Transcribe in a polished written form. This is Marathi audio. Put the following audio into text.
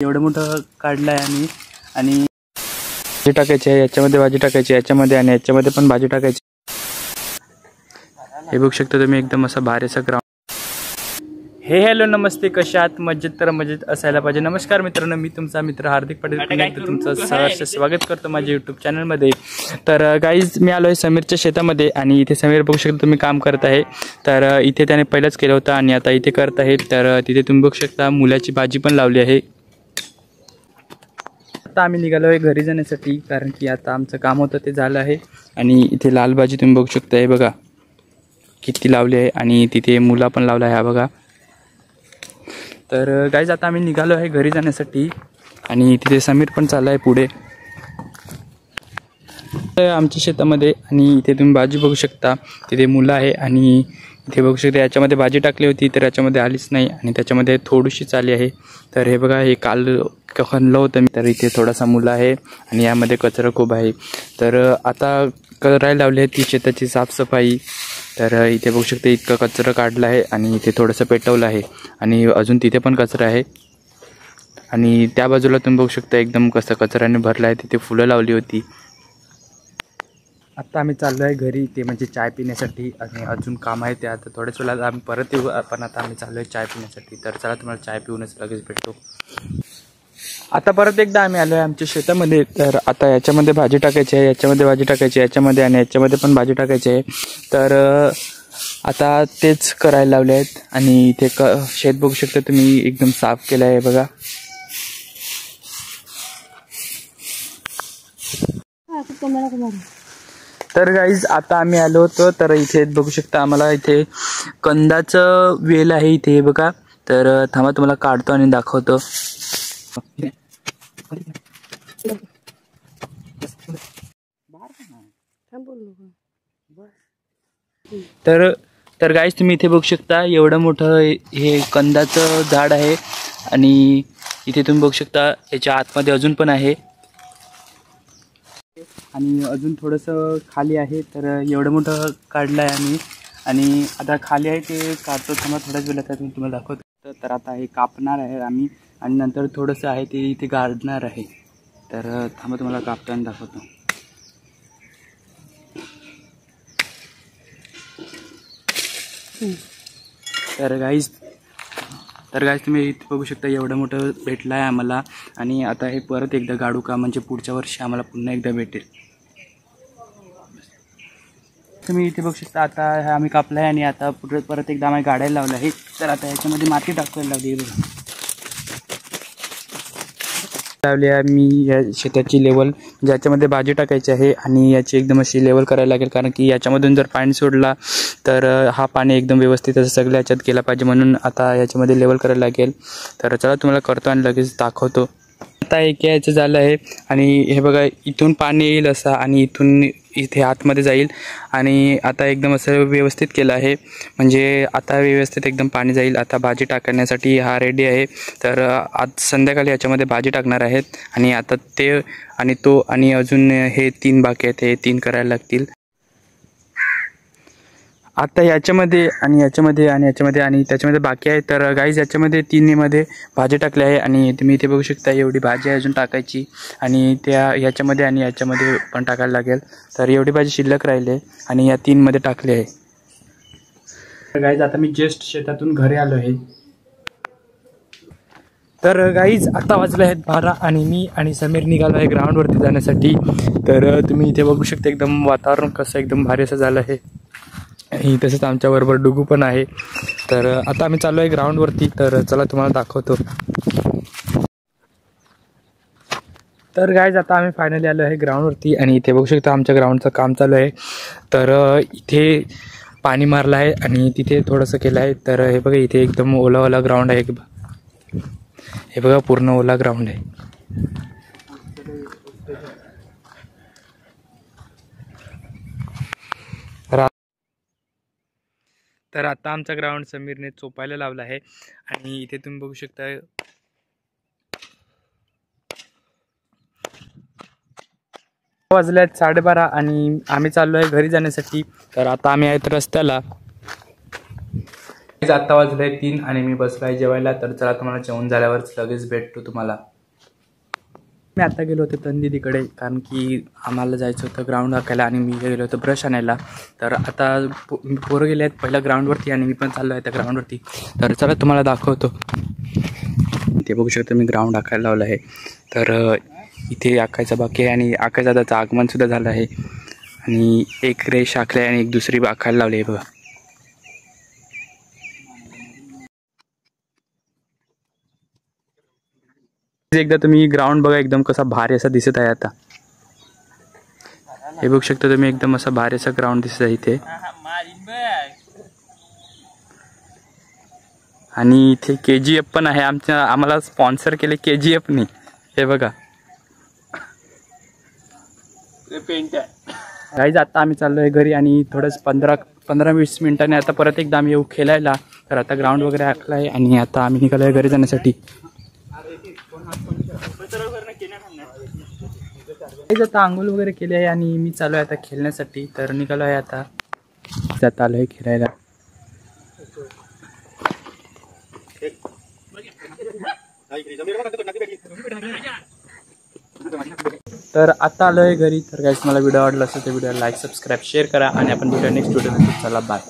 एवढं मोठं काढलं आहे आम्ही आणि भाजी टाकायची आहे, याच्यामध्ये भाजी टाकायची याच्यामध्ये आणि याच्यामध्ये पण भाजी टाकायची। हे बघू शकता तुम्ही एकदम असा भारीसा ग्राउंड। हे हॅलो नमस्ते, कशा आहात? मजेत तर मजेत असायला पाहिजे। नमस्कार मित्रांनो, मी तुमचा मित्र हार्दिक पटेल तुमचं सहर्ष स्वागत करतो माझ्या यूट्यूब चॅनलमध्ये। तर गाईज मी आलो आहे समीरच्या शेतामध्ये आणि इथे समीर बघू शकता तुम्ही काम करत आहे। तर इथे त्याने पहिलंच केलं होतं आणि आता इथे करत आहे। तर तिथे तुम्ही बघू शकता मुलाची भाजी पण लावली आहे। आता आम्ही निघालो आहे घरी जाण्यासाठी, कारण की आता आमचं काम होतं ते झालं आहे। आणि इथे लाल भाजी तुम्ही बघू शकता, हे बघा किती लावली आहे आणि तिथे मुला पण लावला आहे, हा बघा। तर गाईज आता आम्ही निघालो आहे घरी जाण्यासाठी आणि तिथे समीर पण चालला आहे पुढे आमच्या शेतामध्ये। आणि इथे तुम्ही भाजी बघू शकता, तिथे मुलं आहे आणि इथे बघू शकता याच्यामध्ये भाजी टाकली होती तर याच्यामध्ये आलीच नाही आणि त्याच्यामध्ये थोडीशीच आली आहे। तर हे बघा, हे काल खणलं होतं मी, तर इथे थोडासा मुलं आहे आणि यामध्ये कचरा खूप आहे। तर आता करायला लावली आहे ती शेताची साफसफाई। तर इथे बघू शकता इतका कचरा काढला आहे आणि इथे थोडंसं पेटवलं आहे आणि अजून तिथे पण कचरा आहे। आणि त्या बाजूला तुम्ही बघू शकता एकदम कसं कचऱ्याने भरलं आहे, तिथे फुलं लावली होती। आता आम्ही चाललो आहे घरी, ते म्हणजे चाय पिण्यासाठी आणि अजून काम आहे ते। आता थोड्याच वेळात आम्ही परत येऊ, पण आता आम्ही चाललो आहे चाय पिण्यासाठी। तर चला तुम्हाला चाय पिऊनच लगेच भेटतो। आता परत एकदा आम्ही आलो आहे आमच्या शेतामध्ये। तर आता याच्यामध्ये भाजी टाकायची आहे, याच्यामध्ये भाजी टाकायची आहे, याच्यामध्ये आणि याच्यामध्ये पण भाजी टाकायची आहे। तर आता तेच करायला लावले आहेत आणि इथे शेत बघू शकता तुम्ही एकदम साफ केलं आहे, बघा। तर गाईज आता आम्ही आलो होतो, तर इथे बघू शकता आम्हाला इथे कंदाचं वेल आहे इथे, हे बघा। तर थांबा तुम्हाला काढतो आणि दाखवतो। तर गाईज तुम्ही इथे बघू शकता एवढं मोठं हे कंदाचं झाड आहे आणि इथे तुम्ही बघू शकता याच्या आतमध्ये अजून पण आहे आणि अजून थोडंसं खाली आहे। तर एवढं मोठं काढलं आहे आम्ही आणि आता खाली आहे ते काढतो, थांबा थोड्याच वेळात मी तुम्हाला दाखवतो। तर आता हे कापणार आहे आम्ही आणि नंतर थोडंसं आहे ते इथे गाडणार आहे। तर थांबा तुम्हाला कापतो आणि दाखवतो। तर गाईज तुम्ही इथे बघू शकता एवढं मोठं भेटलं आहे आम्हाला आणि आता हे परत एकदा गाडू का, म्हणजे पुढच्या वर्षी आम्हाला पुन्हा एकदा भेटेल। तुम्ही इथे बघू शकता आता हे आम्ही कापलं आहे आणि आता परत एकदा आम्ही गाडायला लावलं आहे। तर आता याच्यामध्ये माती टाकायला लावली आहे मी या शेताची लेवल, ज्याच्यामध्ये भाजी टाकायची आहे आणि याची एकदम अशी लेवल करायला लागेल, कारण की याच्यामधून जर पाणी सोडला तर हा पाणी एकदम व्यवस्थित असं सगळ्या याच्यात गेला पाहिजे, म्हणून आता याच्यामध्ये लेवल करायला लागेल। तर चला तुम्हाला करतो आणि लगेच दाखवतो। आता एक यायचं झालं आहे आणि हे बघा इथून पाणी येईल असं आणि इथून इथे आतमध्ये जाईल आणि आता एकदम असं व्यवस्थित केलं आहे, म्हणजे आता व्यवस्थित एकदम पाणी जाईल। आता भाजी टाकण्यासाठी हा रेडी आहे। तर आज संध्याकाळी याच्यामध्ये भाजी टाकणार आहेत आणि आता ते आणि तो आणि अजून हे 3 बाकी आहेत, हे 3 करायला लागतील। आता याच्यामध्ये आणि याच्यामध्ये आणि याच्यामध्ये आणि त्याच्यामध्ये बाकी आहे। तर गाईज याच्यामध्ये 3मध्ये भाजी टाकली आहे आणि तुम्ही इथे बघू शकता एवढी भाजी अजून टाकायची आणि याच्यामध्ये आणि याच्यामध्ये पण टाकायला लागेल। तर एवढी भाजी शिल्लक राहिली आहे आणि या 3मध्ये टाकली आहे। तर गाईज आता मी जस्ट शेतातून घरी आलो आहे। तर गाईज आता वाजले आहेत 12 आणि मी आणि समीर निघालो आहे ग्राउंडवरती जाण्यासाठी। तर तुम्ही इथे बघू शकता एकदम वातावरण कसं एकदम भारी असं झालं आहे आणि तसंच आमच्याबरोबर डुगू पण आहे। तर आता आम्ही चाललो आहे ग्राउंडवरती, तर चला तुम्हाला दाखवतो। तर गाईज आता आम्ही फायनली आलो आहे ग्राउंडवरती आणि इथे बघू शकता आमच्या ग्राउंडचं काम चालू आहे। तर इथे पाणी मारलं आहे आणि तिथे थोडंसं केलं आहे। तर हे बघा इथे एकदम ओला ग्राउंड आहे, हे बघा पूर्ण ओला ग्राउंड आहे। तर आता आमचा ग्राउंड समीरने चोपायला लावला आहे आणि इथे तुम्ही बघू शकता वाजल्यात 12:30 आणि आम्ही चाललो आहे घरी जाण्यासाठी। तर आता आम्ही आहेत रस्त्याला। आता वाजले 3 आणि मी बसलोय जेवायला. तर चला तुम्हाला जेवण झाल्यावरच लगेच भेटतो तुम्हाला. मी आता गेलो होतो तंदीदीकडे कारण की आम्हाला जायचं होतं ग्राउंड आखायला आणि मी गेलो होतो ब्रश आणायला. तर आता पोरं गेले आहेत पहिल्या ग्राउंडवरती आणि मी पण चाललो आहे त्या ग्राउंडवरती. तर चला तुम्हाला दाखवतो. ते बघू शकतो मी ग्राउंड आखायला लावलं आहे. तर इथे आखायचा बाकी आहे आणि आकाश दादाचं आगमनसुद्धा झालं आहे आणि एक रेष आखली आहे आणि एक दुसरी आखायला लावली आहे बघा. एकदा तुम्ही ग्राउंड बघा एकदम कसा भारी असा दिसत आहे. आता हे बघू शकता तुम्ही एकदम असा भारी असा ग्राउंड दिसत आहे इथे. आणि इथे KGF पण आहे. आम्हाला स्पॉन्सर केले KGF ने. हे बघा गाईज आता आम्ही चाललोय घरी आणि थोडंच 15-20 मिनिटांनी आता परत एकदा आम्ही येऊ खेळायला. तर आता ग्राउंड वगैरे आखला आहे आणि आता आम्ही निघालोय घरी जाण्यासाठी. आता आंघोळ वगैरे केली आहे आणि मी चालू आहे आता खेळण्यासाठी. तर निघालो आहे आता जात आलोय खेळायला. तर आता आलोय घरी. तर गाईस मला व्हिडिओ आवडला असेल तर व्हिडिओ लाईक सबस्क्राईब शेअर करा आणि आपण भेटूया नेक्स्ट व्हिडिओ. चला बाय.